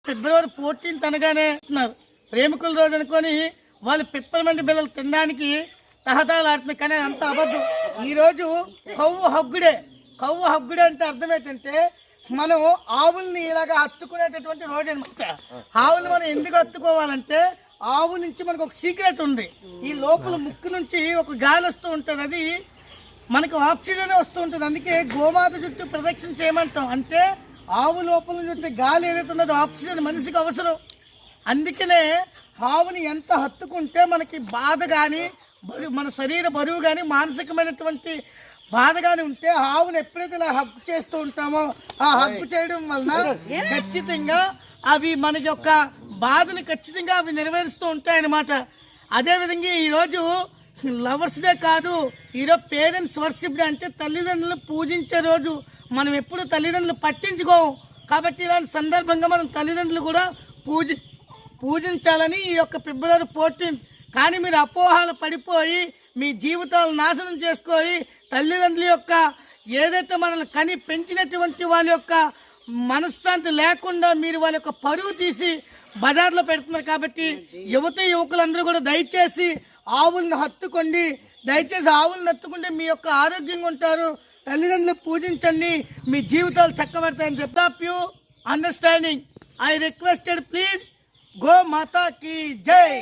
ఫిబ్రవరి 14 అనగానే ప్రేమికుల రోజు అనుకొని వాళ్ళు పిప్పర్మెంట్ బిళ్ళలు తినడానికి తహతాలాడుతున్నారు. కానీ అంత అబద్ధం. ఈరోజు కవ్వు హగ్గుడే అంటే అర్థం ఏంటంటే మనం ఆవుల్ని ఇలాగా హత్తుకునేటటువంటి రోజు అనమాట. ఆవులు మనం ఎందుకు హత్తుకోవాలంటే ఆవు నుంచి మనకు ఒక సీక్రెట్ ఉంది. ఈ లోపల ముక్కు నుంచి ఒక గాలి వస్తూ ఉంటుంది, అది మనకు ఆక్సిజన్ వస్తూ ఉంటుంది. అందుకే గోమాత చుట్టూ ప్రదక్షిణ చేయమంటాం. అంటే ఆవు లోపల నుంచి వచ్చే గాలి ఏదైతే ఉన్నదో ఆక్సిజన్ మనిషికి అవసరం. అందుకనే ఆవుని ఎంత హత్తుకుంటే మనకి బాధ కానీ మన శరీర బరువు కానీ మానసికమైనటువంటి బాధ కానీ ఉంటే ఆవును ఎప్పుడైతే ఇలా హక్కు చేస్తూ ఉంటామో ఆ హక్కు చేయడం వలన ఖచ్చితంగా అవి మన యొక్క బాధను ఖచ్చితంగా అవి నెరవేరుస్తూ ఉంటాయన్నమాట. అదేవిధంగా ఈరోజు లవర్స్ డే కాదు, ఈరోజు పేరెంట్స్ వర్షిప్ డే. అంటే తల్లిదండ్రులు పూజించే రోజు. మనం ఎప్పుడు తల్లిదండ్రులు పట్టించుకోము కాబట్టి ఇలాంటి సందర్భంగా మనం తల్లిదండ్రులు కూడా పూజించాలని ఈ యొక్క ఫిబ్రవరి 14. కానీ మీరు అపోహలు పడిపోయి మీ జీవితాలు నాశనం చేసుకొని తల్లిదండ్రుల యొక్క ఏదైతే మనల్ని కని పెంచినటువంటి వాళ్ళ యొక్క మనశ్శాంతి లేకుండా మీరు వాళ్ళ యొక్క పరువు తీసి బజార్లో పెడుతున్నారు. కాబట్టి యువకులందరూ కూడా దయచేసి ఆవులను హత్తుకోండి. దయచేసి ఆవులను హత్తుకుంటే మీ యొక్క ఆరోగ్యంగా ఉంటారు. తల్లిదండ్రులు పూజించండి, మీ జీవితాలు చక్కబడతాయని చెప్తా. You understanding. I requested please go మాతా కీ జై.